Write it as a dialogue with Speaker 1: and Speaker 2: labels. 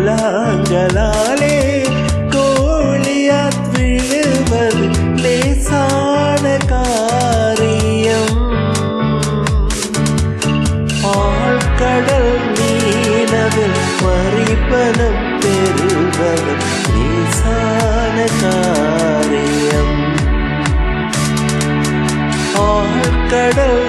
Speaker 1: கூழாங்கலாலே கோழியாத் விழுவது லேசான காரியம். ஆழ்கடல் மீனவில் மறிப்பனம் பெறுவது லேசான காரியம். ஆழ்கடல்